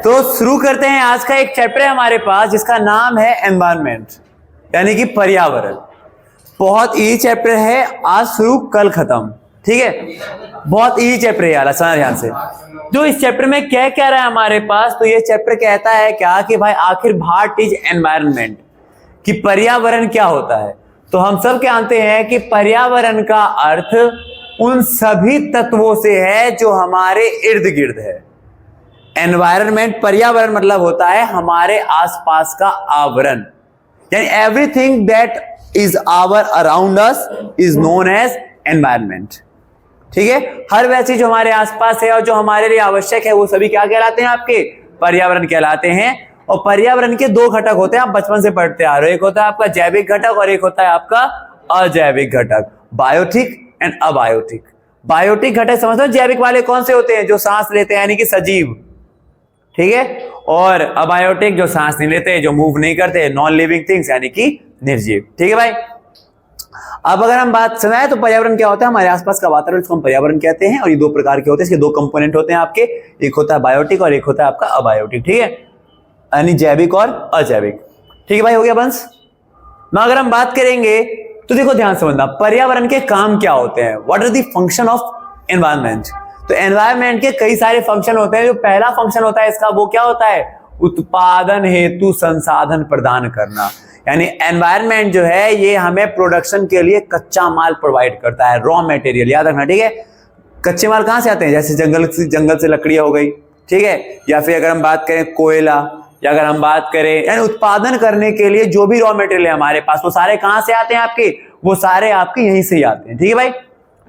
तो शुरू करते हैं। आज का एक चैप्टर है हमारे पास जिसका नाम है एनवायरनमेंट, यानी कि पर्यावरण। बहुत इजी चैप्टर है, आज शुरू कल खत्म, ठीक है। बहुत इजी चैप्टर है यार, सुना ध्यान से। जो इस चैप्टर में क्या कह रहा है हमारे पास, तो ये चैप्टर कहता है क्या कि भाई आखिर व्हाट इज एनवायरनमेंट, कि पर्यावरण क्या होता है। तो हम सब जानते हैं कि पर्यावरण का अर्थ उन सभी तत्वों से है जो हमारे इर्द गिर्द है। एनवायरनमेंट, पर्यावरण मतलब होता है हमारे आसपास का आवरण, यानी everything that is our around us is known as environment, ठीक है। हर वैसी जो हमारे आसपास है और जो हमारे लिए आवश्यक है वो सभी क्या कहलाते हैं, आपके पर्यावरण कहलाते हैं। और पर्यावरण के दो घटक होते हैं, आप बचपन से पढ़ते आ रहे हो, एक होता है आपका जैविक घटक और एक होता है आपका अजैविक घटक, बायोटिक एंड अबायोटिक। बायोटिक घटक समझते हो, जैविक वाले कौन से होते हैं, जो सांस लेते हैं यानी कि सजीव, ठीक है। और अबायोटिक जो सांस नहीं लेते, जो मूव नहीं करते, नॉन लिविंग थिंग्स यानी कि निर्जीव, ठीक है भाई। अब अगर हम बात सुनाए तो पर्यावरण क्या होता है, हमारे आसपास का वातावरण, इसको हम पर्यावरण कहते हैं। और ये दो प्रकार के होते हैं, इसके दो कंपोनेंट होते हैं आपके, एक होता है बायोटिक और एक होता है आपका अबायोटिक, ठीक है, यानी जैविक और अजैविक, ठीक है भाई। हो गया बंस ना। अगर हम बात करेंगे तो देखो ध्यान से समझना, पर्यावरण के काम क्या होते हैं, what is the function of environment. तो एनवायरनमेंट के कई सारे फंक्शन होते हैं। जो पहला फंक्शन होता है इसका, वो क्या होता है, उत्पादन हेतु संसाधन प्रदान करना। यानी एनवायरनमेंट जो है ये हमें प्रोडक्शन के लिए कच्चा माल प्रोवाइड करता है, रॉ मटेरियल, याद रखना, ठीक है। कच्चे माल कहां से आते हैं, जैसे जंगल से लकड़ियां हो गई, ठीक है, या फिर अगर हम बात करें कोयला, या अगर हम बात करें, यानी उत्पादन करने के लिए जो भी रॉ मटेरियल है हमारे पास, वो सारे कहां से आते हैं आपके, वो सारे आपके यहीं से ही आते हैं, ठीक है भाई।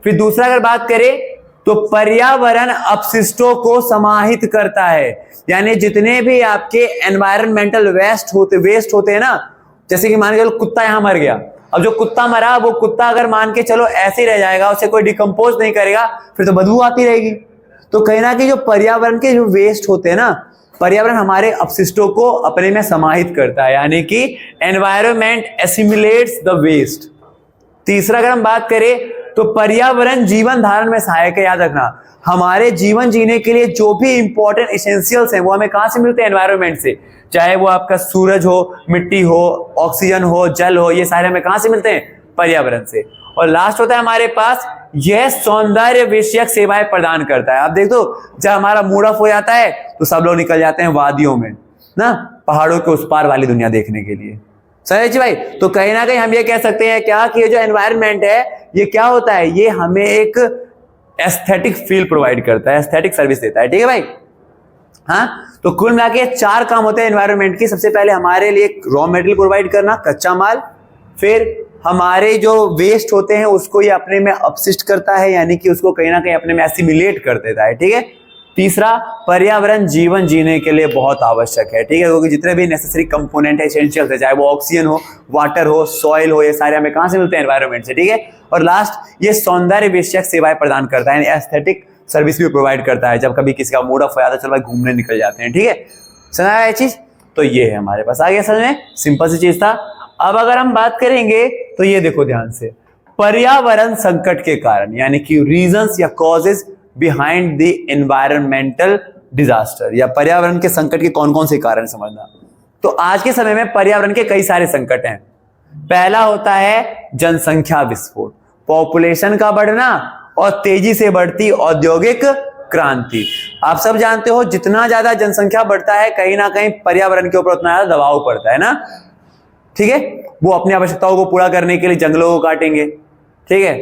फिर दूसरा अगर बात करें तो पर्यावरण अपशिष्टों को समाहित करता है, यानी जितने भी आपके एनवायरमेंटल वेस्ट होते हैं ना, जैसे कि मान के चलो कुत्ता यहां मर गया, अब जो कुत्ता मरा वो कुत्ता अगर मान के चलो ऐसे ही रह जाएगा, उसे कोई डिकम्पोज नहीं करेगा, फिर तो बदबू आती रहेगी। तो कहीं ना कहीं जो पर्यावरण के जो वेस्ट होते हैं ना, पर्यावरण हमारे अपशिष्टों को अपने में समाहित करता है, यानी कि एनवायरनमेंट एसिमिलेट्स द वेस्ट। तीसरा अगर हम बात करें तो पर्यावरण जीवन धारण में सहायक है, याद रखना। हमारे जीवन जीने के लिए जो भी इंपॉर्टेंट एसेंशियल्स हैं वो हमें कहां से मिलते हैं, एनवायरनमेंट से। चाहे वो आपका सूरज हो, मिट्टी हो, ऑक्सीजन हो, जल हो, ये सारे हमें कहां से मिलते हैं, पर्यावरण से। और लास्ट होता है हमारे पास, यह सौंदर्य विषयक सेवाएं प्रदान करता है। आप देख दो, जब हमारा मूड ऑफ हो जाता है तो सब लोग निकल जाते हैं वादियों में ना, पहाड़ों के उस पार वाली दुनिया देखने के लिए, सही जी भाई। तो कहीं ना कहीं हम ये कह सकते हैं क्या कि ये जो एनवायरनमेंट है ये क्या होता है, ये हमें एक एस्थेटिक फील प्रोवाइड करता है, एस्थेटिक सर्विस देता है, ठीक है भाई। हाँ, तो कुल मिला के चार काम होते हैं एनवायरनमेंट की। सबसे पहले हमारे लिए रॉ मटेरियल प्रोवाइड करना, कच्चा माल। फिर हमारे जो वेस्ट होते हैं उसको ये अपने में अपशिष्ट करता है, यानी कि उसको कहीं ना कहीं अपने में एसिमिलेट कर देता है, ठीक है। तीसरा, पर्यावरण जीवन जीने के लिए बहुत आवश्यक है, ठीक है, क्योंकि जितने भी नेसेसरी कंपोनेंट है, एसेंशियल्स है, चाहे वो ऑक्सीजन हो, वाटर हो, सॉइल हो, ये सारे हमें कहां से मिलते हैं, एनवायरनमेंट से, ठीक है। और लास्ट, ये सौंदर्य विषयक सेवाएं प्रदान करता है, एस्थेटिक सर्विस भी प्रोवाइड करता है। जब कभी किसी का मूड ऑफ हो जाता है, चलो भाई घूमने निकल जाते हैं, ठीक है, समझ आया ये चीज। तो ये है हमारे पास, आ गया समझ में, सिंपल सी चीज था। अब अगर हम बात करेंगे तो ये देखो ध्यान से, पर्यावरण संकट के कारण, यानी कि रीजंस या causes behind the environmental disaster, या पर्यावरण के संकट के कौन कौन से कारण समझना। तो आज के समय में पर्यावरण के कई सारे संकट हैं। पहला होता है जनसंख्या विस्फोट, पॉपुलेशन का बढ़ना और तेजी से बढ़ती औद्योगिक क्रांति। आप सब जानते हो जितना ज्यादा जनसंख्या बढ़ता है कहीं ना कहीं पर्यावरण के ऊपर उतना ज्यादा दबाव पड़ता है ना, ठीक है। वो अपनी आवश्यकताओं को पूरा करने के लिए जंगलों को काटेंगे, ठीक है,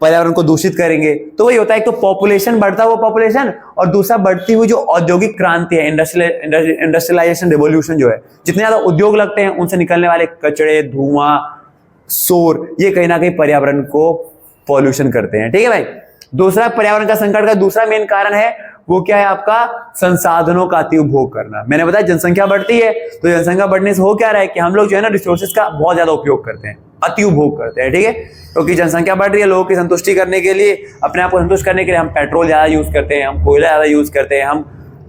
पर्यावरण को दूषित करेंगे। तो वही होता है, एक तो पॉपुलेशन बढ़ता है वो पॉपुलेशन, और दूसरा बढ़ती हुई जो औद्योगिक क्रांति है, इंडस्ट्रियलाइजेशन रिवॉल्यूशन जो है, जितने ज्यादा उद्योग लगते हैं उनसे निकलने वाले कचड़े, धुआं, शोर, ये कहीं ना कहीं पर्यावरण को पॉल्यूशन करते हैं, ठीक है भाई। दूसरा पर्यावरण का संकट का दूसरा मेन कारण है वो क्या है, आपका संसाधनों का अति उपभोग करना। मैंने बताया जनसंख्या बढ़ती है, तो जनसंख्या बढ़ने से हो क्या रहा है कि हम लोग जो है ना रिसोर्सेज का बहुत ज्यादा उपयोग करते हैं, अति उपभोग करते हैं, ठीक है। क्योंकि जनसंख्या बढ़ रही है, लोगों की संतुष्टि करने के लिए, अपने आप को संतुष्ट करने के लिए हम पेट्रोल ज्यादा यूज करते हैं, हम कोयला ज्यादा यूज करते हैं, हम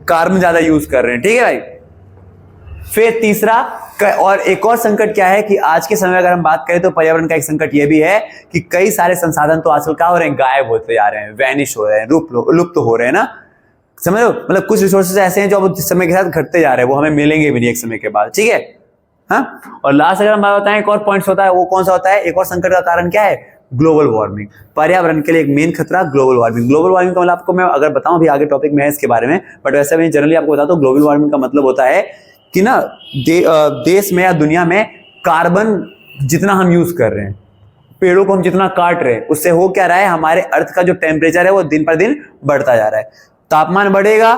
कार्बन ज्यादा यूज कर रहे हैं, ठीक है भाई। फिर तीसरा और एक और संकट क्या है कि आज के समय में अगर हम बात करें तो पर्यावरण का एक संकट यह भी है कि कई सारे संसाधन तो आजकल क्या हो रहे हैं, गायब होते जा रहे हैं, वैनिश हो रहे हैं, लुप्त हो रहे हैं ना। समझ लो, मतलब कुछ रिसोर्सेज ऐसे हैं जो अब समय के साथ घटते जा रहे हैं, वो हमें मिलेंगे भी नहीं एक समय के बाद, ठीक है। हाँ, और लास्ट अगर हम बात बताएं एक और पॉइंट्स होता है, वो कौन सा होता है, एक और संकट का कारण क्या है, ग्लोबल वार्मिंग। पर्यावरण के लिए एक मेन खतरा ग्लोबल वार्मिंग। ग्लोबल वार्मिंग का मतलब आपको मैं अगर बताऊं, अभी आगे टॉपिक में है इसके बारे में, बट वैसे मैं जनरली आपको बताता हूं, ग्लोबल वार्मिंग का मतलब होता है कि ना देश में या दुनिया में कार्बन जितना हम यूज कर रहे हैं, पेड़ों को हम जितना काट रहे हैं, उससे हो क्या रहा है, हमारे अर्थ का जो टेम्परेचर है वो दिन पर दिन बढ़ता जा रहा है। तापमान बढ़ेगा,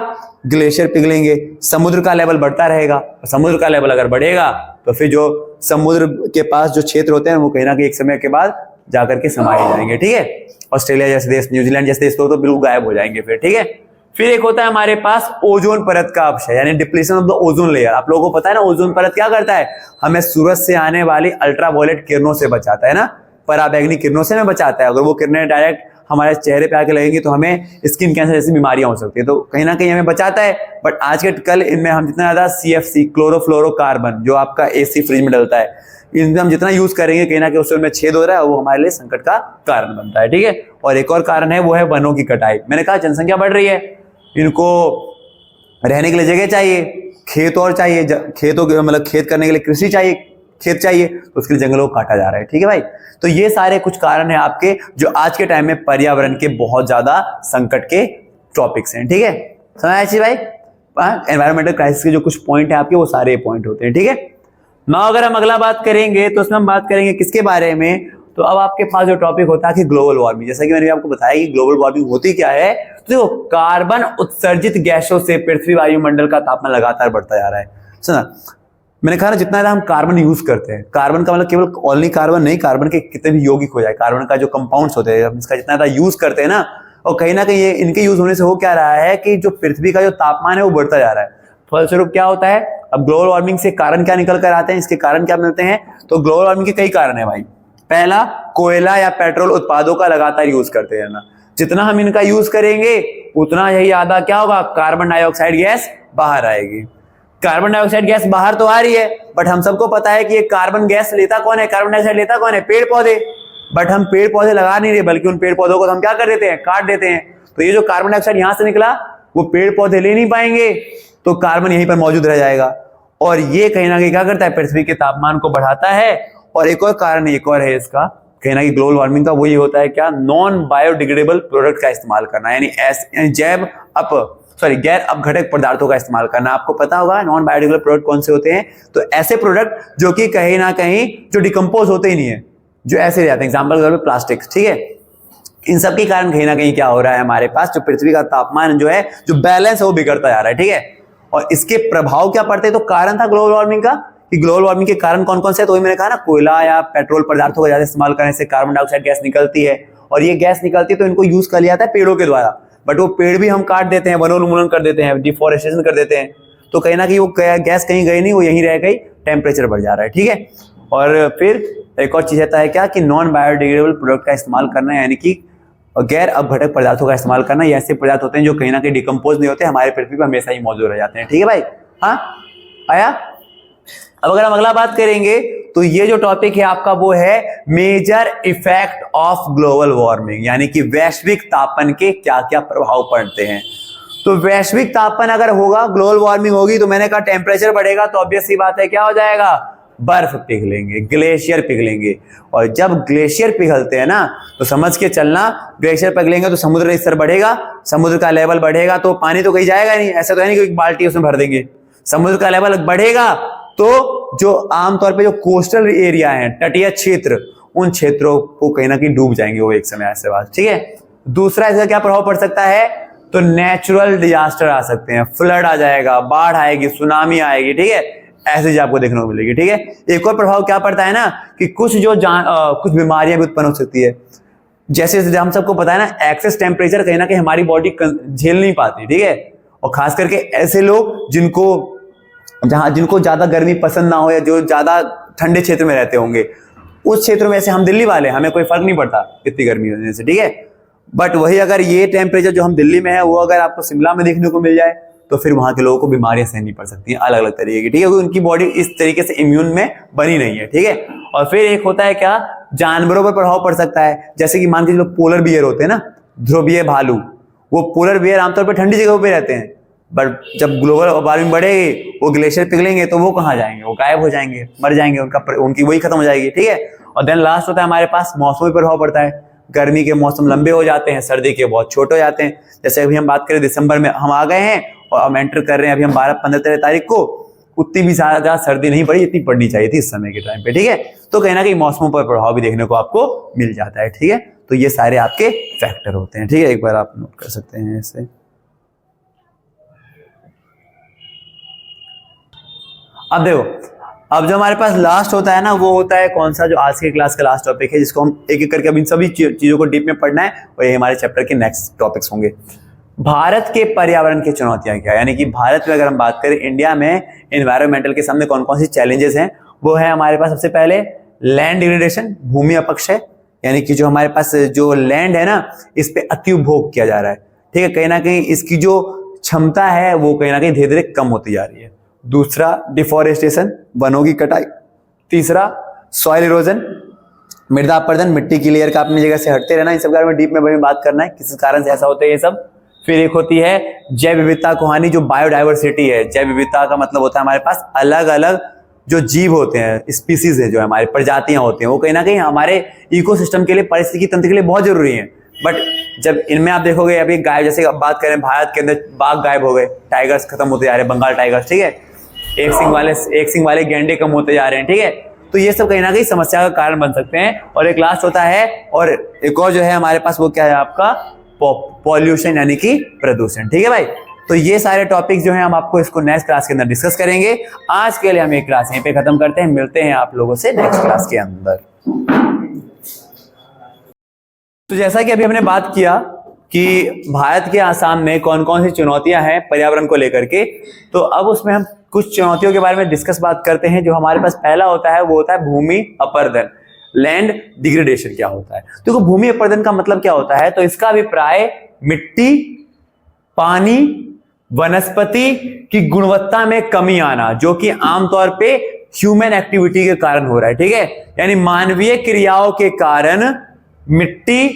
ग्लेशियर पिघलेंगे, समुद्र का लेवल बढ़ता रहेगा। समुद्र का लेवल अगर बढ़ेगा तो फिर जो समुद्र के पास जो क्षेत्र होते हैं वो कहीं ना कहीं एक समय के बाद जाकर के समाये जाएंगे, ठीक है। ऑस्ट्रेलिया जैसे देश, न्यूजीलैंड जैसे देश तो बिल्कुल गायब हो जाएंगे फिर, ठीक है। फिर एक होता है हमारे पास ओजोन परत का अपक्षय, यानी depletion of the ozone layer. आप लोगों को पता है ना, ओजोन परत क्या करता है, हमें सूरज से आने वाली अल्ट्रावायलेट किरणों से बचाता है ना, पराबैंगनी किरणों से हमें बचाता है। अगर वो किरणें डायरेक्ट हमारे चेहरे पे आके लगेंगी तो हमें स्किन कैंसर जैसी बीमारियां हो सकती है, तो कहीं ना कहीं हमें बचाता है। बट आज के कल इनमें हम जितना ज्यादा CFC, क्लोरोफ्लोरोकार्बन, जो आपका AC फ्रिज में डलता है, इनमें हम जितना यूज करेंगे कहीं ना कहीं उसमें छेद हो रहा है, वो हमारे लिए संकट का कारण बनता है, ठीक है। और एक और कारण है, वो है वनों की कटाई। मैंने कहा जनसंख्या बढ़ रही है, इनको रहने के लिए जगह चाहिए, खेत और चाहिए, खेतों के मतलब खेत करने के लिए कृषि चाहिए, खेत चाहिए, तो उसके लिए जंगलों को काटा जा रहा है, ठीक है भाई। तो ये सारे कुछ कारण हैं आपके, जो आज के टाइम में पर्यावरण के बहुत ज्यादा संकट के टॉपिक्स हैं, ठीक है। समझ आया भाई, एनवायरमेंटल क्राइसिस के जो कुछ पॉइंट है आपके, वो सारे पॉइंट होते हैं, ठीक है। ना अगर हम अगला बात करेंगे तो उसमें हम बात करेंगे किसके बारे में, तो अब आपके पास जो टॉपिक होता है कि ग्लोबल वार्मिंग। जैसा कि मैंने आपको बताया कि ग्लोबल वार्मिंग होती क्या है, तो देखो कार्बन उत्सर्जित गैसों से पृथ्वी वायुमंडल का तापमान लगातार बढ़ता जा रहा है। सुना, मैंने कहा ना, जितना ज्यादा हम कार्बन यूज करते हैं, कार्बन का मतलब केवल ओनली कार्बन नहीं, कार्बन के कितने भी यौगिक हो जाए, कार्बन का जो कंपाउंड्स होते हैं, इसका जितना ज्यादा यूज करते हैं ना, और कहीं ना कहीं ये इनके यूज होने से हो क्या रहा है कि जो पृथ्वी का जो तापमान है वो बढ़ता जा रहा है। फलस्वरूप क्या होता है, अब ग्लोबल वार्मिंग से कारण क्या निकल कर आते हैं, इसके कारण क्या मिलते हैं, तो ग्लोबल वार्मिंग के कई कारण है भाई। पहला, कोयला या पेट्रोल उत्पादों का लगातार यूज करते हैं ना, जितना हम इनका यूज करेंगे उतना यही आधा क्या होगा, कार्बन डाइऑक्साइड गैस बाहर आएगी। कार्बन डाइऑक्साइड गैस बाहर तो आ रही है, बट हम सबको पता है कि ये कार्बन गैस लेता कौन है, कार्बन डाइऑक्साइड लेता कौन है, पेड़ पौधे। बट हम पेड़ पौधे लगा नहीं रहे, बल्कि उन पेड़ पौधों को हम क्या कर देते हैं, काट देते हैं। तो ये जो कार्बन डाइऑक्साइड यहां से निकला वो पेड़ पौधे ले नहीं पाएंगे, तो कार्बन यहीं पर मौजूद रह जाएगा, और ये कहीं ना कहीं क्या करता है, पृथ्वी के तापमान को बढ़ाता है। और एक और कारण, एक और है इसका कहीं ना कहीं ग्लोबल वार्मिंग का, वो ये होता है क्या, नॉन बायोडिग्रेडेबल प्रोडक्ट का इस्तेमाल करना, यानी गैर अपघटक पदार्थों का इस्तेमाल करना। आपको पता होगा नॉन बायोडिग्रेडेबल प्रोडक्ट कौन से होते हैं, तो ऐसे प्रोडक्ट जो कि कहीं ना कहीं जो डिकम्पोज होते ही नहीं है, जो ऐसे रहते हैं, एग्जाम्पल के तौर पर प्लास्टिक, ठीक है। इन सब के कारण कहीं ना कहीं क्या हो रहा है, हमारे पास जो पृथ्वी का तापमान जो है, जो बैलेंस है वो बिगड़ता जा रहा है, ठीक है। और इसके प्रभाव क्या पड़ते हैं, तो कारण था ग्लोबल वार्मिंग का, कि ग्लोबल वार्मिंग के कारण कौन कौन से, तो मैंने कहा ना, कोयला या पेट्रोल पदार्थों का ज्यादा इस्तेमाल करने से कार्बन डाइऑक्साइड गैस निकलती है, और ये गैस निकलती है तो इनको यूज कर लिया जाता है पेड़ों के द्वारा, बट वो पेड़ भी हम काट देते हैं, वनोन्मूलन कर देते हैं, डिफोरेस्टेशन कर देते हैं, तो कहीं ना कहीं वो गैस कहीं गई नहीं, वो यहीं रह गई, टेम्परेचर बढ़ जा रहा है, ठीक है। और फिर एक और चीज रहता है क्या, कि नॉन बायोडिग्रेडेबल प्रोडक्ट का इस्तेमाल करना, यानी कि गैर अपघटक पदार्थों का इस्तेमाल करना। ये ऐसे पदार्थ होते हैं जो कहीं ना कहीं डिकम्पोज नहीं होते, हमारे पृथ्वी पर हमेशा ही मौजूद रह जाते हैं, ठीक है भाई। हाँ आया। अब अगर हम अगला बात करेंगे तो ये जो टॉपिक है आपका, वो है major effect of global warming, यानी कि वैश्विक तापन के क्या क्या प्रभाव पड़ते हैं। तो वैश्विक तापन अगर होगा, ग्लोबल वार्मिंग होगी, तो मैंने कहा टेम्परेचर बढ़ेगा, तो ऑब्वियस सी बात है क्या हो जाएगा, बर्फ पिघलेंगे, ग्लेशियर पिघलेंगे। और जब ग्लेशियर पिघलते हैं ना, तो समझ के चलना, ग्लेशियर पिघलेंगे तो समुद्र स्तर बढ़ेगा, समुद्र का लेवल बढ़ेगा, तो पानी तो कहीं जाएगा नहीं, ऐसा तो है नहीं कि एक बाल्टी उसमें भर देंगे। समुद्र का लेवल बढ़ेगा तो जो आमतौर पे जो कोस्टल एरिया है, तटीय क्षेत्र, उन क्षेत्रों को कहीं ना कहीं डूब जाएंगे वो एक समय ऐसे बात, ठीक है। दूसरा इसका क्या प्रभाव पड़ सकता है, तो नेचुरल डिजास्टर आ सकते हैं, फ्लड आ जाएगा, बाढ़ आएगी, सुनामी आएगी, ठीक है, ऐसे चीज आपको देखने को मिलेगी, ठीक है। एक और प्रभाव क्या पड़ता है ना, कि कुछ कुछ बीमारियां भी उत्पन्न हो सकती है, जैसे हम सबको पता है ना, एक्सेस टेम्परेचर कहीं ना कहीं हमारी बॉडी झेल नहीं पाती, ठीक है। और खास करके ऐसे लोग जिनको ज्यादा गर्मी पसंद ना हो, या जो ज्यादा ठंडे क्षेत्र में रहते होंगे, उस क्षेत्र में, ऐसे हम दिल्ली वाले, हमें कोई फर्क नहीं पड़ता इतनी गर्मी होने से, ठीक है। बट वही अगर ये टेम्परेचर जो हम दिल्ली में है, वो अगर आपको शिमला में देखने को मिल जाए, तो फिर वहां के लोगों को बीमारियां सहनी पड़ सकती हैं अलग अलग तरीके की, ठीक है, क्योंकि उनकी बॉडी इस तरीके से इम्यून में बनी नहीं है, ठीक है। और फिर एक होता है क्या, जानवरों पर प्रभाव पड़ सकता है, जैसे कि मान के जो पोलर बियर होते हैं ना, ध्रुवीय भालू, वो पोलर बियर आमतौर पर ठंडी जगहों पे रहते हैं, बट जब ग्लोबल वार्मिंग बढ़ेगी वो ग्लेशियर पिघलेंगे तो वो कहाँ जाएंगे, वो गायब हो जाएंगे, मर जाएंगे, उनकी वही खत्म हो जाएगी, ठीक है। और देन लास्ट होता है हमारे पास मौसमी प्रभाव पड़ता है। गर्मी के मौसम लंबे हो जाते हैं, सर्दी के बहुत छोटे हो जाते हैं। जैसे अभी हम बात करें दिसंबर में हम आ गए हैं और हम एंटर कर रहे हैं, अभी हम 12, 15, 13 तारीख को, उतनी भी ज्यादा सर्दी नहीं पड़ी जितनी पड़नी चाहिए थी इस समय के टाइम पे, ठीक है। तो कहीं ना कहीं मौसमों पर प्रभाव भी देखने को आपको मिल जाता है, ठीक है। तो ये सारे आपके फैक्टर होते हैं, ठीक है, एक बार आप नोट कर सकते हैं इसे। अब देखो, अब जो हमारे पास लास्ट होता है ना, वो होता है कौन सा, जो आज के क्लास का लास्ट टॉपिक है, जिसको हम एक एक करके अब इन सभी चीजों को डीप में पढ़ना है, और ये हमारे चैप्टर के नेक्स्ट टॉपिक्स होंगे। भारत के पर्यावरण की चुनौतियां क्या है, यानी कि भारत में अगर हम बात करें, इंडिया में एनवायरमेंटल के सामने कौन कौन सी चैलेंजेस हैं, वो है हमारे पास सबसे पहले लैंड डिग्रेडेशन, भूमि अपक्षय, यानी कि जो हमारे पास जो लैंड है ना, इस पे अति उपभोग किया जा रहा है, ठीक है। कहीं ना कहीं इसकी जो क्षमता है वो कहीं ना कहीं धीरे धीरे कम होती जा रही है। दूसरा डिफॉरेस्टेशन, वनों की कटाई। तीसरा सॉइल इरोजन, मृदा अपरदन, मिट्टी की लेयर का अपनी जगह से हटते रहना। इन सब बारे में डीप में बात करना है, किस कारण से ऐसा होता है ये सब। फिर एक होती है जैव विविधता को हानि, जो बायोडाइवर्सिटी है। जैव विविधता का मतलब होता है हमारे पास अलग अलग जो जीव होते हैं, स्पीसीज है, जो हमारी प्रजातियां होती हैं, वो कहीं ना कहीं हमारे इकोसिस्टम के लिए, पारिस्थितिकी तंत्र के लिए बहुत जरूरी है। बट जब इनमें आप देखोगे, अभी गाय, जैसे अब बात करें भारत के अंदर बाघ गायब हो गए, टाइगर्स खत्म होते जा रहे हैं, बंगाल टाइगर्स, ठीक है। एक सिंग वाले गैंडे कम होते जा रहे हैं, ठीक है। तो ये सब कहीं ना कहीं समस्या का कारण बन सकते हैं। और एक लास्ट होता है, और एक और जो है हमारे पास, वो क्या है आपका पॉल्यूशन, यानी कि प्रदूषण, ठीक है भाई। तो ये सारे टॉपिक्स जो हैं हम आपको इसको नेक्स्ट क्लास के अंदर डिस्कस करेंगे। आज के लिए हम ये क्लास यहीं पे खत्म करते हैं, मिलते हैं आप लोगों से नेक्स्ट क्लास के अंदर। तो जैसा कि अभी हमने बात किया कि भारत के आसाम में कौन कौन सी चुनौतियां हैं पर्यावरण को लेकर के, तो अब उसमें हम कुछ चुनौतियों के बारे में डिस्कस बात करते हैं। जो हमारे पास पहला होता है वो होता है भूमि अपरदन, लैंड डिग्रेडेशन क्या होता है। देखो भूमि अपरदन का मतलब क्या होता है, तो इसका अभिप्राय मिट्टी, पानी, वनस्पति की गुणवत्ता में कमी आना, जो कि आमतौर पे ह्यूमन एक्टिविटी के कारण हो रहा है, ठीक है। यानी मानवीय क्रियाओं के कारण मिट्टी,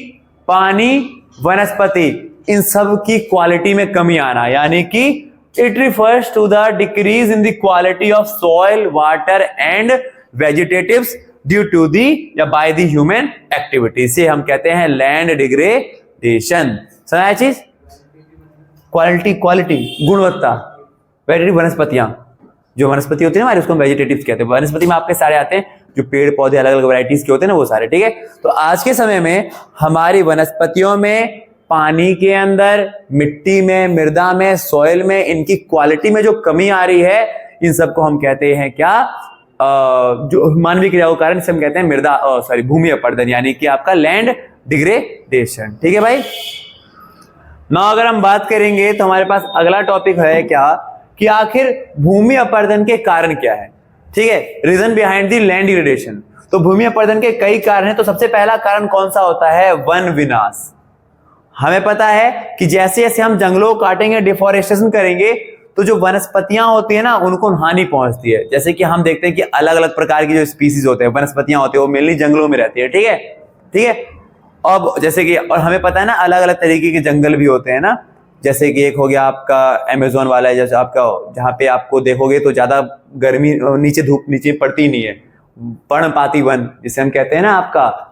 पानी, वनस्पति, इन सब की क्वालिटी में कमी आना, यानी कि it refers to the decrease in the quality of soil, water and vegetatives due to the या बाय द ह्यूमन एक्टिविटी, से हम कहते हैं लैंड डिग्रेडेशन। समझा चीज, क्वालिटी गुणवत्ता, वेजिटेटिव वनस्पतियां, जो वनस्पति होती है हमारे, उसको हम वेजिटेटिव्स कहते हैं। वनस्पति में आपके सारे आते हैं जो पेड़ पौधे अलग अलग वैरायटीज के होते हैं ना, वो सारे, ठीक है। तो आज के समय में हमारी वनस्पतियों में, पानी के अंदर, मिट्टी में, मृदा में, सॉइल में, इनकी क्वालिटी में जो कमी आ रही है, इन सबको हम कहते हैं क्या, जो मानवीय क्रियाओं के कारण, इसे हम कहते हैं भूमि अपरदन, यानी कि आपका लैंड डिग्रेडेशन, ठीक है भाई। ना अगर हम बात करेंगे तो हमारे पास अगला टॉपिक है क्या, कि आखिर भूमि अपरदन के कारण क्या है, ठीक है, reason behind the land degradation. तो भूमि अपरदन के कई कारण हैं। तो सबसे पहला कारण कौन सा होता है, वन विनाश। हमें पता है कि जैसे जैसे हम जंगलों को काटेंगे, डिफॉरेस्टेशन करेंगे, तो जो वनस्पतियां होती है ना, उनको हानि पहुंचती है। जैसे कि हम देखते हैं कि अलग अलग प्रकार की जो स्पीसीज होते हैं, वनस्पतियां होती है, वो मेनली जंगलों में रहती है, ठीक है, ठीक है। अब जैसे कि, और हमें पता है ना, अलग अलग तरीके के जंगल भी होते हैं ना, जैसे कि एक हो गया आपका अमेज़न वाला है, जैसे आपका, जहाँ पे आपको देखोगे तो ज्यादा गर्मी, नीचे धूप नीचे पड़ती नहीं है, पर्णपाती वन जिसे हम कहते हैं ना, आपका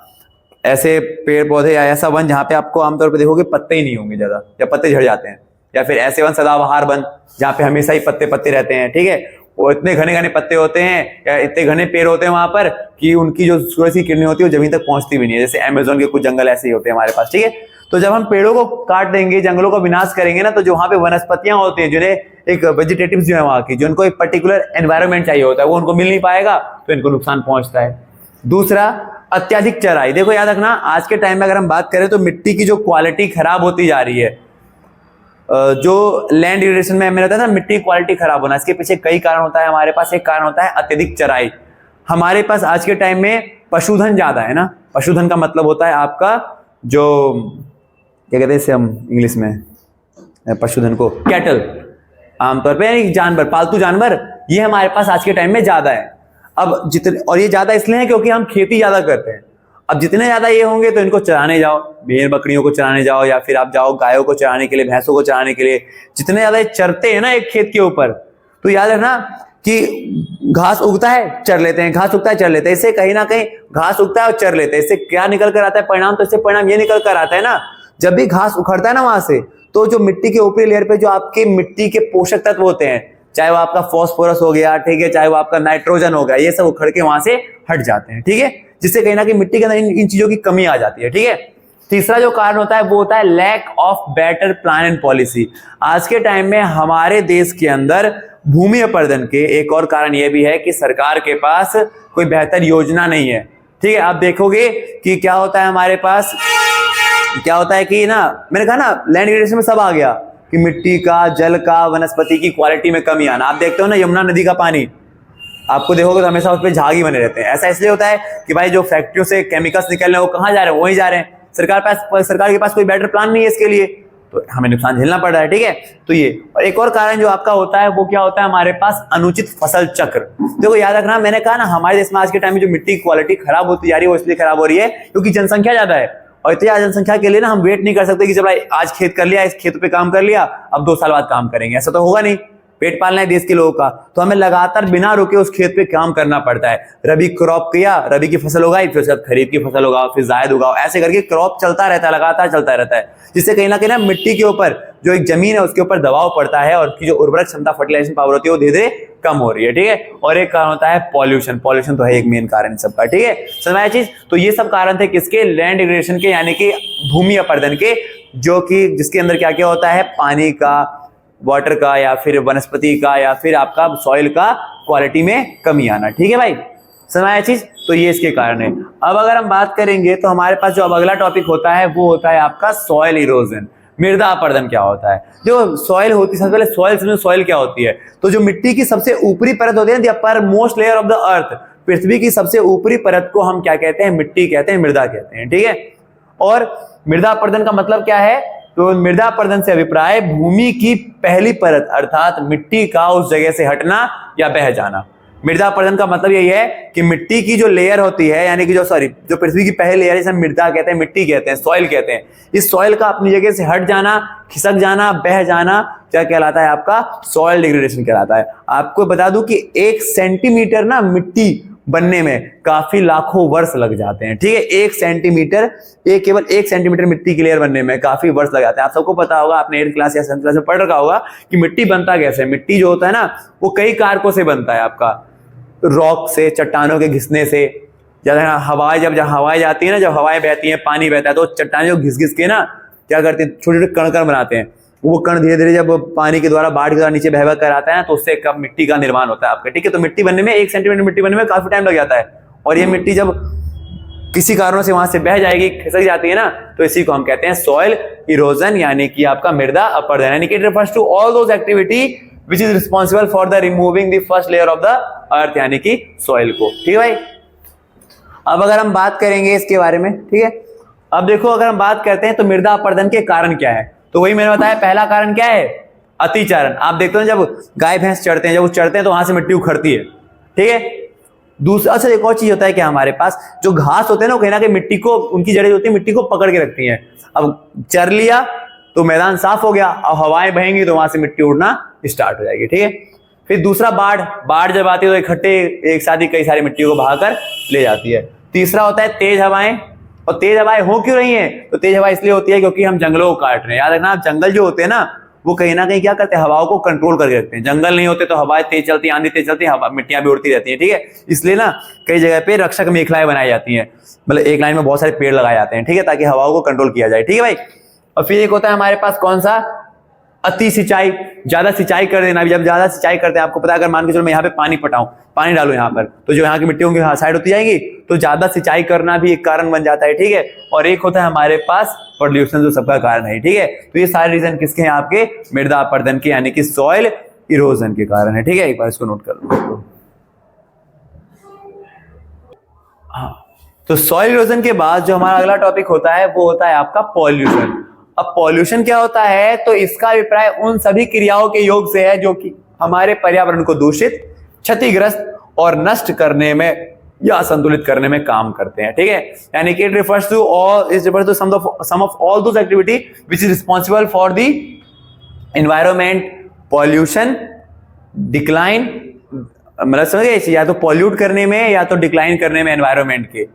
ऐसे पेड़ पौधे या ऐसा वन जहाँ पे आपको आमतौर पे देखोगे पत्ते ही नहीं होंगे ज्यादा, या पत्ते झड़ जाते हैं, या फिर ऐसे वन सदाबहार वन जहाँ पे हमेशा ही पत्ते पत्ते रहते हैं, ठीक है। वो इतने घने घने पत्ते होते हैं या इतने घने पेड़ होते हैं वहां पर कि उनकी जो सूरज की किरणें होती है वो जमीन तक पहुंचती भी नहीं है। जैसे अमेज़न के कुछ जंगल ऐसे ही होते हैं हमारे पास, ठीक है। तो जब हम पेड़ों को काट देंगे, जंगलों का विनाश करेंगे ना, तो जो वहां पे वनस्पतियां होती हैं, जिन्हें एक वेजिटेटिव्स जो है वहां की, जो उनको एक पर्टिकुलर एनवायरनमेंट चाहिए होता है, वो उनको मिल नहीं पाएगा, तो इनको नुकसान पहुंचता है। दूसरा, अत्यधिक चराई। देखो याद रखना, आज के टाइम में अगर हम बात करें तो मिट्टी की जो क्वालिटी खराब होती जा रही है, जो लैंड डिग्रेडेशन में मैंने बताया था, मिट्टी की क्वालिटी खराब होना, इसके पीछे कई कारण होता है। हमारे पास एक कारण होता है अत्यधिक चराई। हमारे पास आज के टाइम में पशुधन ज्यादा है ना। पशुधन का मतलब होता है आपका जो, क्या कहते हैं इसे हम इंग्लिश में, पशुधन को कैटल, आमतौर पे जानवर, पालतू जानवर, ये हमारे पास आज के टाइम में ज्यादा है। अब जितने, और ये ज्यादा इसलिए है क्योंकि हम खेती ज्यादा करते हैं। अब जितने ज्यादा ये होंगे तो इनको चराने जाओ, भेड़ बकरियों को चराने जाओ, या फिर आप जाओ गायों को चराने के लिए, भैंसों को चराने के लिए। जितने ज्यादा ये चरते हैं ना एक खेत के ऊपर, तो याद रखना कि घास उगता है चर लेते हैं, घास उगता है चर लेते हैं। इससे कहीं ना कहीं घास उगता है और चर लेते हैं, इससे क्या निकल कर आता है परिणाम? तो इससे परिणाम ये निकल कर आता है ना, जब भी घास उखड़ता है ना वहां से, तो जो मिट्टी के ऊपरी लेयर पे जो आपके मिट्टी के पोषक तत्व होते हैं, चाहे वो आपका फास्फोरस हो गया, ठीक है, चाहे वो आपका नाइट्रोजन हो गया, ये सब उखड़ के वहां से हट जाते हैं, ठीक है, जिससे कहीं ना कहीं मिट्टी के अंदर इन चीजों की कमी आ जाती है, ठीक है। तीसरा जो कारण होता है वो होता है lack of better plan and policy. आज के टाइम में हमारे देश के अंदर भूमि अपर्दन के एक और कारण यह भी है कि सरकार के पास कोई बेहतर योजना नहीं है, ठीक है। आप देखोगे कि क्या होता है हमारे पास, क्या होता है कि ना, मैंने कहा ना लैंड डिग्रेडेशन में सब आ गया कि मिट्टी का, जल का, वनस्पति की क्वालिटी में कमी आना। आप देखते हो ना यमुना नदी का पानी, आपको देखोगे तो हमेशा उस पर झाग ही बने रहते हैं। ऐसा इसलिए होता है कि भाई जो फैक्ट्रियों से केमिकल्स निकल रहे हैं वो कहाँ जा रहे हैं? वहीं जा रहे हैं। सरकार के पास कोई बेटर प्लान नहीं है इसके लिए, तो हमें नुकसान झेलना पड़ रहा है, ठीक है। तो ये, और एक और कारण जो आपका होता है वो क्या होता है हमारे पास? अनुचित फसल चक्र। देखो याद रखना, मैंने कहा ना हमारे देश में आज के टाइम में जो मिट्टी की क्वालिटी खराब होती जा रही है वो इसलिए खराब हो रही है क्योंकि जनसंख्या ज्यादा है, और इतनी ज्यादा जनसंख्या के लिए ना हम वेट नहीं कर सकते कि जब आज खेत कर लिया, इस खेत पे काम कर लिया, अब 2 साल बाद काम करेंगे, ऐसा तो होगा नहीं। पेट पालना है देश के लोगों का, तो हमें लगातार बिना रुके उस खेत पे काम करना पड़ता है। रबी क्रॉप किया, रबी की फसल उगाई, फिर उसके बाद खरीफ की फसल उगाओ, फिर जायद उगाओ, ऐसे करके क्रॉप चलता रहता है, लगातार चलता रहता है, जिससे कहीं ना कहीं ना मिट्टी के ऊपर जो एक जमीन है उसके ऊपर दबाव पड़ता है और उसकी जो उर्वरक क्षमता, फर्टिलाइजेशन पावर होती है वो धीरे धीरे कम हो रही है, ठीक है। और एक कारण होता है पॉल्यूशन। पॉल्यूशन तो है एक मेन कारण सबका, ठीक है, समझ चीज। तो ये सब कारण थे किसके? लैंड डिग्रेडेशन के, यानी कि भूमि अपरदन के, जो कि जिसके अंदर क्या क्या होता है? पानी का, वाटर का, या फिर वनस्पति का, या फिर आपका सॉइल का क्वालिटी में कमी आना, ठीक है भाई, समझ चीज। तो ये इसके कारण है। अब अगर हम बात करेंगे तो हमारे पास जो अब अगला टॉपिक होता है वो होता है आपका सॉइल इरोजन। मृदा अपरदन क्या होता है? जो सॉइल होती है, सबसे पहले सॉइल समझो, सॉइल क्या होती है? तो जो मिट्टी की सबसे ऊपरी परत होती है, the upper most layer of the earth, पृथ्वी की सबसे ऊपरी परत को हम क्या कहते हैं? मिट्टी कहते हैं, मृदा कहते हैं, ठीक है। और मृदा अपरदन का मतलब क्या है? तो मृदा अपरदन से अभिप्राय भूमि की पहली परत अर्थात मिट्टी का उस जगह से हटना या बह जाना। मृदा अपरदन का मतलब यही है कि मिट्टी की जो लेयर होती है, यानी कि जो पृथ्वी की पहली लेयर, जिसे मृदा कहते हैं, मिट्टी कहते हैं, सॉइल कहते हैं, इस सॉइल का अपनी जगह से हट जाना, खिसक जाना, बह जाना, क्या कहलाता है? आपका सॉइल डिग्रेडेशन कहलाता है। आपको बता दूं कि 1 सेंटीमीटर ना मिट्टी बनने में काफी लाखों वर्ष लग जाते हैं, ठीक है। 1 सेंटीमीटर, केवल 1 सेंटीमीटर मिट्टी की लेयर बनने में काफी वर्ष लग जाते हैं। आप सबको पता होगा, आपने 8th क्लास या 7th क्लास में पढ़ रखा होगा कि मिट्टी बनता कैसे है। मिट्टी जो होता है ना वो कई कारकों से बनता है, आपका रॉक से, चट्टानों के घिसने से, जब हवाएं जाती है ना, जब हवाएं बहती हैं, पानी बहता है, तो चट्टानें जो घिस घिस के ना क्या करते हैं? छोटे छोटे कण कण बनाते हैं। वो कण धीरे धीरे जब पानी के द्वारा, बाढ़ के द्वारा नीचे बह कर आता है ना, तो उससे कब मिट्टी का निर्माण होता है आपका, ठीक है। तो मिट्टी बनने में 1 सेंटीमीटर मिट्टी बनने में काफी टाइम लग जाता है, और ये मिट्टी जब किसी कारणों से वहां से बह जाएगी, खिसक जाती है ना, तो इसी को हम कहते हैं सॉइल इरोजन, यानी कि आपका मृदा अपरदन। यानी कि it refers to all those activity which is responsible for the removing the first layer of the earth, यानी कि सॉइल को, ठीक है भाई। अब अगर हम बात करेंगे इसके बारे में, ठीक है, अब देखो अगर हम बात करते हैं तो मृदा अपरदन के कारण क्या है, तो वही मैंने बताया, पहला कारण क्या है? अतिचारण। आप देखते हो जब गाय भैंस चढ़ते हैं, जब वो चढ़ते हैं तो वहां से मिट्टी उखड़ती है, ठीक है। दूसरा, अच्छा एक और चीज होता है कि हमारे पास जो घास होते हैं ना, कहीं ना कहीं मिट्टी को, उनकी जड़ें होती है, मिट्टी को पकड़ के रखती हैं। अब चर लिया तो मैदान साफ हो गया, अब हवाएं बहेंगी तो वहां से मिट्टी उड़ना स्टार्ट हो जाएगी, ठीक है। फिर दूसरा, बाढ़ जब आती है तो इकट्ठे एक साथ ही कई सारी मिट्टी को बहाकर ले जाती है। तीसरा होता है तेज हवाएं। और तेज हवाएं हो क्यों रही हैं? तो तेज हवा इसलिए होती है क्योंकि हम जंगलों को काट रहे हैं। याद रखना, जंगल जो होते हैं ना वो कहीं ना कहीं क्या करते हैं? हवाओं को कंट्रोल करके रखते हैं। जंगल नहीं होते तो हवाएं तेज चलती, आंधी तेज चलती, हवा मिट्टियां भी उड़ती रहती है, ठीक है। इसलिए ना कई जगह पे रक्षक मेखलाएं बनाई जाती हैं, मतलब एक लाइन में बहुत सारे पेड़ लगाए जाते हैं, ठीक है, ताकि हवाओं को कंट्रोल किया जाए, ठीक है भाई। और फिर एक होता है हमारे पास कौन सा? अति सिंचाई, ज्यादा सिंचाई कर देना। जब ज्यादा सिंचाई करते हैं, आपको पता है, अगर मान के चलो मैं यहाँ पे पानी पटाऊं, पानी डालू यहाँ पर, तो जो यहाँ की मिट्टी होंगी साइड होती जाएगी, तो ज्यादा सिंचाई करना भी एक कारण बन जाता है, ठीक है। और एक होता है हमारे पास पॉल्यूशन, जो सबका कारण है, ठीक है। तो ये सारे रीजन किसके हैं? आपके मृदा अपरदन के, यानी कि सॉइल इरोजन के कारण है, ठीक है। एक बार इसको नोट कर लो। हाँ, तो सॉइल इरोजन के बाद जो हमारा अगला टॉपिक होता है वो होता है आपका पॉल्यूशन। अब पॉल्यूशन क्या होता है? तो इसका अभिप्राय उन सभी क्रियाओं के योग से है जो कि हमारे पर्यावरण को दूषित, क्षतिग्रस्त और नष्ट करने में या संतुलित करने में काम करते हैं, ठीक है। यानी कि it refers to all, it refers to some of all those activity which is responsible for the environment, pollution, decline, मतलब समझ गए, या तो पॉल्यूट करने में या तो डिक्लाइन करने में एनवायरमेंट के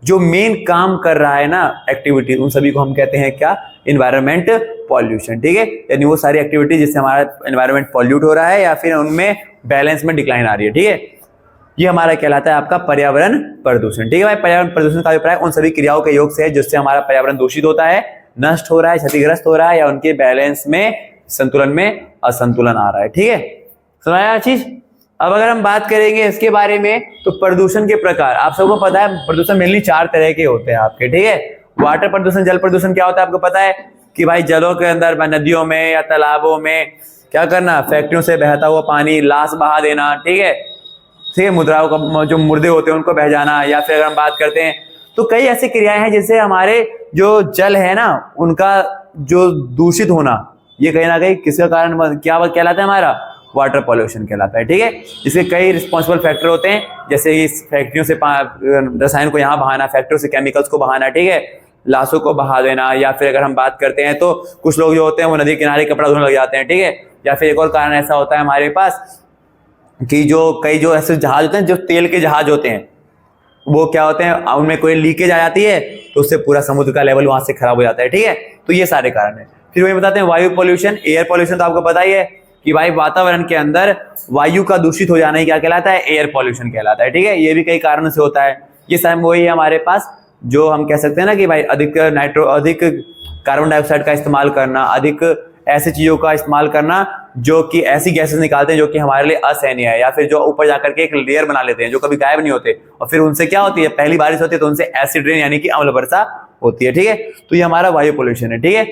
जो मेन काम कर रहा है ना एक्टिविटी, उन सभी को हम कहते हैं क्या, एनवायरमेंट पॉल्यूशन, ठीक है। यानी वो सारी एक्टिविटी जिससे हमारा एनवायरमेंट पॉल्यूट हो रहा है या फिर उनमें बैलेंस में डिक्लाइन आ रही है, ठीक है। ये हमारा कहलाता है आपका पर्यावरण प्रदूषण, ठीक है भाई। पर्यावरण प्रदूषण का अभिप्राय उन सभी क्रियाओं के योग से है जिससे हमारा पर्यावरण दूषित होता है, नष्ट हो रहा है, क्षतिग्रस्त हो रहा है या उनके बैलेंस में, संतुलन में असंतुलन आ रहा है, ठीक है। सुनाया चीज। अब अगर हम बात करेंगे इसके बारे में तो प्रदूषण के प्रकार, आप सबको पता है प्रदूषण मेनली 4 तरह के होते हैं आपके, ठीक है। वाटर प्रदूषण, जल प्रदूषण क्या होता है आपको पता है कि भाई जलों के अंदर, नदियों में या तालाबों में क्या करना, फैक्ट्रियों से बहता हुआ पानी, लाश बहा देना, ठीक है, ठीक है, मुद्राओं का जो मुर्दे होते हैं उनको बह जाना। या फिर अगर हम बात करते हैं तो कई ऐसी क्रियाएं हैं जिससे हमारे जो जल है ना उनका जो दूषित होना, ये कहीं ना कहीं किसका कारण क्या कहलाता है, हमारा वाटर पॉल्यूशन कहलाता है, ठीक है। इसके कई रिस्पॉन्सिबल फैक्टर होते हैं, जैसे इस फैक्ट्रियों से रसायन को यहाँ बहाना, फैक्ट्रियों से केमिकल्स को बहाना, ठीक है, लाशों को बहा देना। या फिर अगर हम बात करते हैं तो कुछ लोग जो होते हैं वो नदी किनारे कपड़ा धोने लग जाते हैं, ठीक है। या फिर एक और कारण ऐसा होता है हमारे पास कि जो ऐसे जहाज होते हैं, जो तेल के जहाज होते हैं, वो क्या होते हैं, उनमें कोई लीकेज आ जाती है तो उससे पूरा समुद्र का लेवल वहां से खराब हो जाता है, ठीक है। तो ये सारे कारण है। फिर वही बताते हैं वायु पोल्यूशन, एयर पोल्यूशन, तो आपको पता ही है कि भाई वातावरण के अंदर वायु का दूषित हो जाना ही क्या कहलाता है, एयर पोल्यूशन कहलाता है, ठीक है। ये भी कई कारणों से होता है। ये सब वही है हमारे पास जो हम कह सकते हैं ना कि भाई अधिक कार्बन डाइऑक्साइड का इस्तेमाल करना, अधिक ऐसी चीजों का इस्तेमाल करना जो कि ऐसी गैसेस निकालते हैं जो कि हमारे लिए असहनीय है, या फिर जो ऊपर जाकर के एक लेयर बना लेते हैं जो कभी गायब नहीं होते, और फिर उनसे क्या होती है, पहली बारिश होती है तो उनसे एसिड रेन यानी कि अम्ल वर्षा होती है, ठीक है। तो ये हमारा वायु पोल्यूशन है, ठीक है।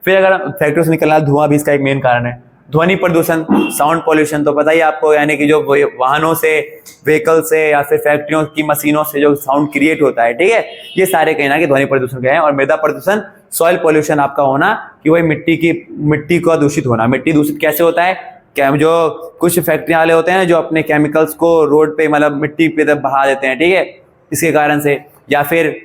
फिर अगर फैक्ट्रियों से निकलना धुआं भी इसका एक मेन कारण है। ध्वनि प्रदूषण, साउंड पोल्यूशन, तो पता ही आपको, यानी कि जो वाहनों से, व्हीकल से या फिर फैक्ट्रियों की मशीनों से जो साउंड क्रिएट होता है, ठीक है, ये सारे कहीं ना कि ध्वनि प्रदूषण के हैं। और मृदा प्रदूषण, सॉइल पोल्यूशन आपका होना कि वही मिट्टी का दूषित होना। मिट्टी दूषित कैसे होता है, क्या जो कुछ फैक्ट्रियां वाले होते हैं जो अपने केमिकल्स को रोड पे, मतलब मिट्टी पे बहा देते हैं, ठीक है, इसके कारण से। या फिर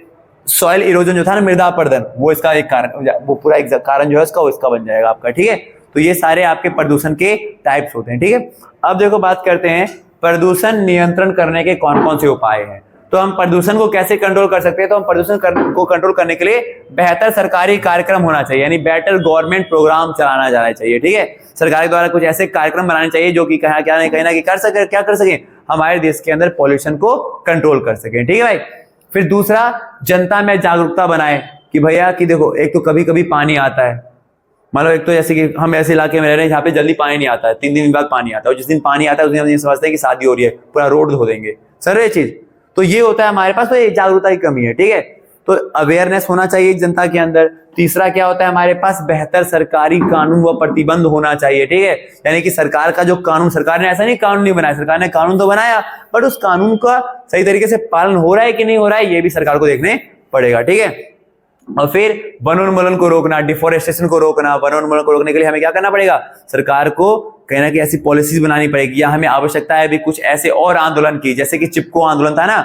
सॉइल इरोजन जो था ना, मृदा अपरदन, वो इसका एक कारण, वो पूरा एक कारण जो है इसका बन जाएगा आपका, ठीक है। तो ये सारे आपके प्रदूषण के टाइप्स होते हैं, ठीक है। अब देखो बात करते हैं प्रदूषण नियंत्रण करने के कौन कौन से उपाय हैं। तो हम प्रदूषण को कैसे कंट्रोल कर सकते हैं, तो हम प्रदूषण को कंट्रोल करने के लिए बेहतर सरकारी कार्यक्रम होना चाहिए, यानी बेटर गवर्नमेंट प्रोग्राम चलाना जाना चाहिए, ठीक है। सरकार द्वारा कुछ ऐसे कार्यक्रम बनाने चाहिए जो कि कहीं ना कर सके हमारे देश के अंदर पॉल्यूशन को कंट्रोल कर सके, ठीक है भाई। फिर दूसरा, जनता में जागरूकता बनाए कि भैया कि देखो, एक तो कभी कभी पानी आता है, मतलब एक तो जैसे कि हम ऐसे इलाके में रह रहे हैं जहाँ पे जल्दी पानी नहीं आता है, 3 दिन बाद पानी आता है, और जिस दिन पानी आता है उस दिन हम ये समझते हैं कि शादी हो रही है, पूरा रोड धो देंगे सर, ये चीज। तो ये होता है हमारे पास, तो ये जागरूकता की कमी है, ठीक है। तो अवेयरनेस होना चाहिए जनता के अंदर। तीसरा क्या होता है हमारे पास, बेहतर सरकारी कानून व प्रतिबंध होना चाहिए, ठीक है। यानी कि सरकार का जो कानून, सरकार ने ऐसा नहीं कानून नहीं बनाया, सरकार ने कानून तो बनाया, बट उस कानून का सही तरीके से पालन हो रहा है कि नहीं हो रहा है, ये भी सरकार को देखने पड़ेगा, ठीक है। और फिर वनोन्मूलन को रोकना, डिफोरेस्टेशन को रोकना। वनोन्मूलन को रोकने के लिए हमें क्या करना पड़ेगा, सरकार को कहीं ना कहीं ऐसी पॉलिसीज बनानी पड़ेगी, या हमें आवश्यकता है भी कुछ ऐसे और आंदोलन की, जैसे कि चिपको आंदोलन था ना,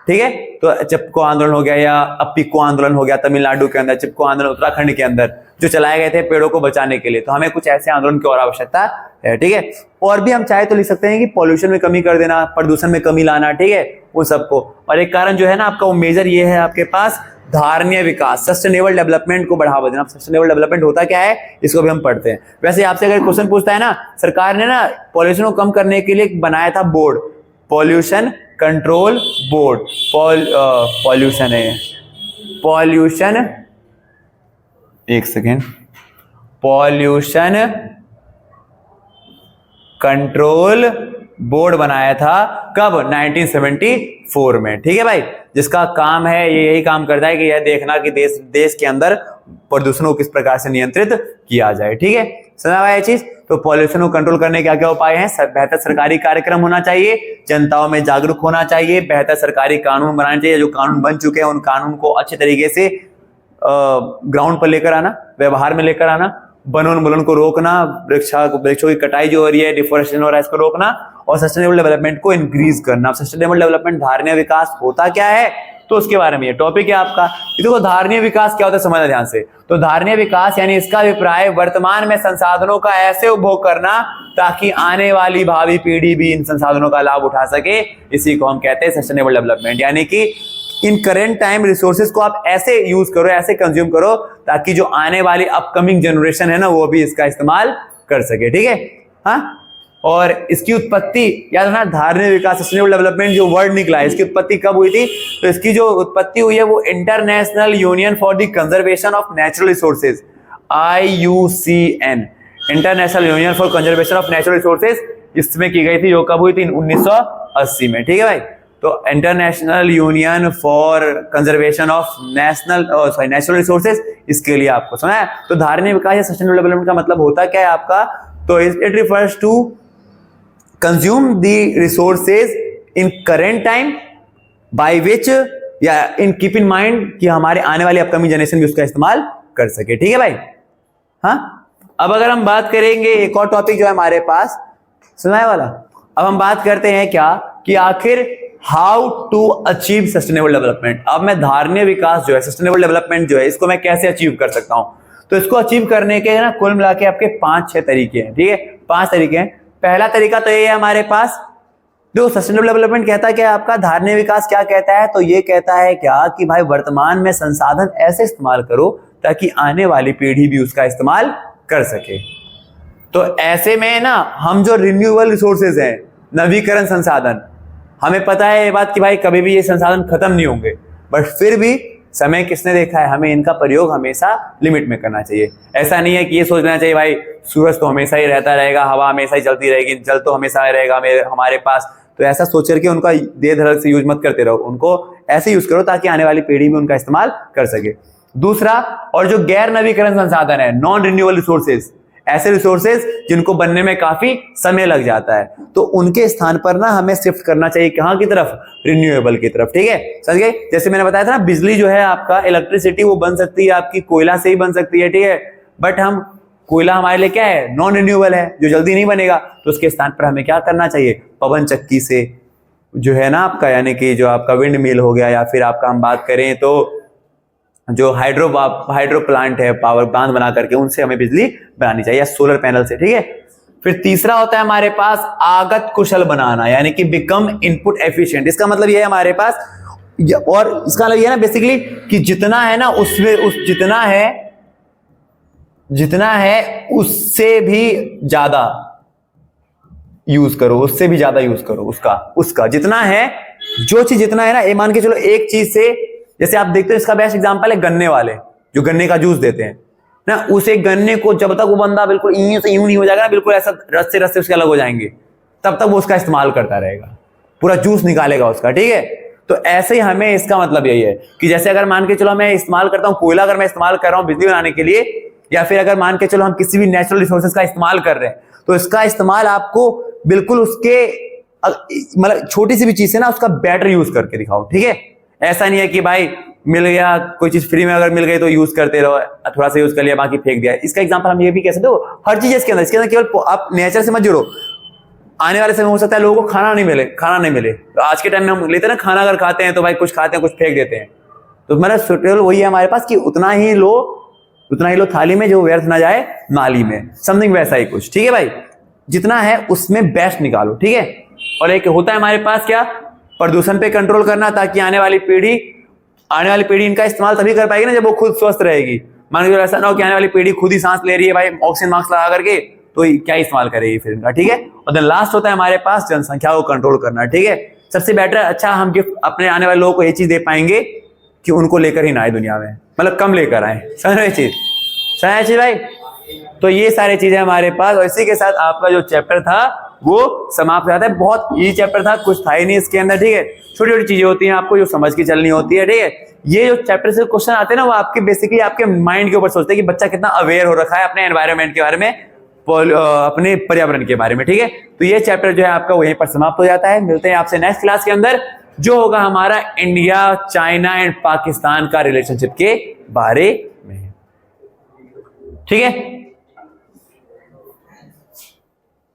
ठीक है। तो चिपको आंदोलन हो गया, या अप्पिको आंदोलन हो गया तमिलनाडु के अंदर, चिपको आंदोलन उत्तराखंड के अंदर जो चलाए गए थे पेड़ों को बचाने के लिए। तो हमें कुछ ऐसे आंदोलन की और आवश्यकता है, ठीक है। और भी हम चाहे तो लिख सकते हैं कि पॉल्यूशन में कमी कर देना, प्रदूषण में कमी लाना, ठीक है, उन सबको। और एक कारण जो है ना आपका, वो मेजर ये है आपके पास, धारणीय विकास, सस्टेनेबल डेवलपमेंट को बढ़ावा देना। सस्टेनेबल डेवलपमेंट होता क्या है, इसको भी हम पढ़ते हैं। वैसे आपसे अगर क्वेश्चन पूछता है ना, सरकार ने ना पॉल्यूशन को कम करने के लिए बनाया था board, pollution control board, pollution है, पॉल्यूशन, एक सेकेंड, पॉल्यूशन कंट्रोल बोर्ड बनाया था कब, 1974 में, ठीक है भाई। जिसका काम है, ये यही काम करता है कि यह देखना कि देश के अंदर प्रदूषण को किस प्रकार से नियंत्रित किया जाए, ठीक है। समझा भाई ये चीज। तो पॉल्यूशन को कंट्रोल करने के क्या क्या उपाय हैं, बेहतर सरकारी कार्यक्रम होना चाहिए, जनताओं में जागरूक होना चाहिए, बेहतर सरकारी कानून बनाने चाहिए, जो कानून बन चुके हैं उन कानून को अच्छे तरीके से ग्राउंड पर लेकर आना, व्यवहार में लेकर आना, वनोन्मूलन को रोकना, वृक्षों की कटाई जो हो रही है, डिफोरेस्टेशन हो रहा है, इसको रोकना, और सस्टेनेबल डेवलपमेंट को इंक्रीज करना। सस्टेनेबल डेवलपमेंट धारणीय विकास होता क्या है, तो उसके बारे में ये टॉपिक है आपका। देखो धारणीय विकास क्या होता है, समझना ध्यान से। तो धारणीय विकास यानी इसका अभिप्राय वर्तमान में संसाधनों का ऐसे उपभोग करना ताकि आने वाली भावी पीढ़ी भी इन संसाधनों का लाभ उठा सके, इसी को हम कहते हैं सस्टेनेबल डेवलपमेंट। यानी कि इन करेंट टाइम रिसोर्सेज को आप ऐसे यूज करो, ऐसे कंज्यूम करो ताकि जो आने वाली अपकमिंग जनरेशन है ना, वो भी इसका इस्तेमाल कर सके, ठीक है। हाँ, और इसकी उत्पत्ति याद रखना, धारणीय विकास सस्टेनेबल डेवलपमेंट जो वर्ड निकला है, इसकी उत्पत्ति कब हुई थी, तो इसकी जो उत्पत्ति हुई है वो international union for the conservation of natural resources, IUCN, international union for conservation of natural resources, इसमें की गई थी, जो कब हुई थी, 1980 में, ठीक है भाई। तो international union for conservation of natural resources, इसके लिए आपको सुना है। तो धारणीय विकास या सस्टेनेबल डेवलपमेंट का मतलब होता क्या है आपका, तो it refers to consume the resources in current time by which, या इन कीप इन माइंड कि हमारे आने वाली अपकमिंग जनरेशन भी उसका इस्तेमाल कर सके, ठीक है भाई। हाँ, अब अगर हम बात करेंगे एक और टॉपिक जो है हमारे पास सुनाए वाला, अब हम बात करते हैं क्या कि आखिर how to achieve sustainable development. अब मैं धारणीय विकास जो है, सस्टेनेबल डेवलपमेंट जो है, इसको मैं कैसे अचीव कर सकता हूं। तो इसको अचीव करने के ना कुल मिला के आपके 5-6 तरीके हैं, ठीक है, 5 तरीके हैं। पहला तरीका तो ये है हमारे पास, जो सस्टेनेबल डेवलपमेंट कहता क्या है आपका, धारणीय विकास क्या कहता है, तो ये कहता है क्या कि भाई वर्तमान में संसाधन ऐसे इस्तेमाल करो ताकि आने वाली पीढ़ी भी उसका इस्तेमाल कर सके। तो ऐसे में ना हम जो रिन्यूएबल रिसोर्सेज हैं, नवीकरण संसाधन, हमें पता है ये बात कि भाई कभी भी ये संसाधन खत्म नहीं होंगे, बट फिर भी समय किसने देखा है, हमें इनका प्रयोग हमेशा लिमिट में करना चाहिए। ऐसा नहीं है कि ये सोचना चाहिए भाई सूरज तो हमेशा ही रहता रहेगा, हवा हमेशा ही चलती रहेगी, जल तो हमेशा रहेगा हमारे पास, तो ऐसा सोच करके उनका देर धड़क से यूज मत करते रहो, उनको ऐसे यूज करो ताकि आने वाली पीढ़ी भी उनका इस्तेमाल कर सके। दूसरा, और जो गैर नवीकरण संसाधन है, नॉन रिन्यूएबल रिसोर्सेज, ऐसे रिसोर्सेज जिनको बनने में काफी समय लग जाता है, तो उनके स्थान पर ना हमें शिफ्ट करना चाहिए कहां की तरफ, रिन्यूएबल की तरफ, ठीक है, समझ गए। जैसे मैंने बताया था ना, बिजली जो है आपका, इलेक्ट्रिसिटी वो बन सकती है आपकी कोयला से ही बन सकती है, ठीक है, बट हम कोयला हमारे लिए क्या है, नॉन रिन्यूएबल है, जो जल्दी नहीं बनेगा, तो उसके स्थान पर हमें क्या करना चाहिए, पवन चक्की से जो है ना आपका, यानी कि जो आपका विंड मिल हो गया, या फिर आपका हम बात करें तो जो हाइड्रो प्लांट है, पावर बांध बना करके उनसे हमें बिजली बनानी चाहिए, या सोलर पैनल से, ठीक है। फिर तीसरा होता है हमारे पास आगत कुशल बनाना, यानी कि बिकम इनपुट एफिशिएंट। इसका मतलब ये है हमारे पास, और इसका मतलब ये है ना बेसिकली कि जितना है ना उसमें जितना है उससे भी ज्यादा यूज करो, उससे भी ज्यादा यूज करो, उसका जितना है, जो चीज जितना है ना, ये मान के चलो एक चीज से, जैसे आप देखते हो इसका बेस्ट एग्जांपल है गन्ने वाले, जो गन्ने का जूस देते हैं ना, उस एक गन्ने को जब तक वो बंदा बिल्कुल यूं से यूं नहीं हो जाएगा ना, बिल्कुल ऐसा रस्ते उसके अलग हो जाएंगे, तब तक वो उसका इस्तेमाल करता रहेगा, पूरा जूस निकालेगा उसका, ठीक है। तो ऐसे ही हमें इसका मतलब यही है कि जैसे अगर मान के चलो मैं इस्तेमाल करता हूं कोयला, अगर मैं इस्तेमाल कर रहा हूं बिजली बनाने के लिए, या फिर अगर मान के चलो हम किसी भी नेचुरल रिसोर्सेज का इस्तेमाल कर रहे हैं, तो इसका इस्तेमाल आपको बिल्कुल उसके मतलब छोटी सी भी चीज है ना, उसका बेटर यूज करके दिखाओ, ठीक है। ऐसा नहीं है कि भाई मिल गया कोई चीज फ्री में, अगर मिल गई तो यूज करते रहो, थोड़ा सा यूज कर लिया बाकी फेंक दिया। इसका एग्जांपल हम ये भी कह सकते हो, हर चीज इसके अंदर केवल आप नेचर से मत जुड़ो। आने वाले समय हो सकता है लोगों को खाना नहीं मिले, तो आज के टाइम में हम लेते हैं ना खाना, अगर खाते हैं तो भाई कुछ खाते हैं कुछ फेंक देते हैं, तो मतलब सुटेबल वही है हमारे पास कि उतना ही लो थाली में, जो व्यर्थ ना जाए नाली में, समथिंग वैसा ही कुछ, ठीक है भाई। जितना है उसमें बेस्ट निकालो, ठीक है। और एक होता है हमारे पास क्या, प्रदूषण पे कंट्रोल करना, ताकि आने वाली पीढ़ी इनका इस्तेमाल तभी कर पाएगी ना जब वो खुद स्वस्थ रहेगी। मान लीजिए ऐसा ना हो कि आने वाली पीढ़ी खुद ही सांस ले रही है भाई ऑक्सीजन मास्क लगा करके, तो क्या इस्तेमाल करेगी फिर इनका, ठीक है। और देन लास्ट होता है हमारे पास जनसंख्या को कंट्रोल करना, ठीक है। सबसे बेटर अच्छा हम गिफ्ट अपने आने वाले लोगों को ये चीज दे पाएंगे कि उनको लेकर ही ना आए दुनिया में, मतलब कम लेकर आए, समझ रहे चीज भाई। तो ये सारी चीजें हमारे पास, और इसी के साथ आपका जो चैप्टर था वो समाप्त हो जाता है। बहुत इजी चैप्टर था, कुछ था ही नहीं इसके अंदर, ठीक है। छोटी छोटी चीजें होती हैं आपको जो समझ के चलनी होती है, ठीक है। ये जो चैप्टर से क्वेश्चन आते हैं ना, वो आपके बेसिकली आपके माइंड के ऊपर सोचते हैं कि बच्चा कितना अवेयर हो रखा है अपने एनवायरनमेंट के बारे में, अपने पर्यावरण के बारे में, ठीक है। तो ये चैप्टर जो है आपका वहीं पर समाप्त हो जाता है। मिलते हैं आपसे नेक्स्ट क्लास के अंदर, जो होगा हमारा इंडिया, चाइना एंड पाकिस्तान का रिलेशनशिप के बारे में, ठीक है।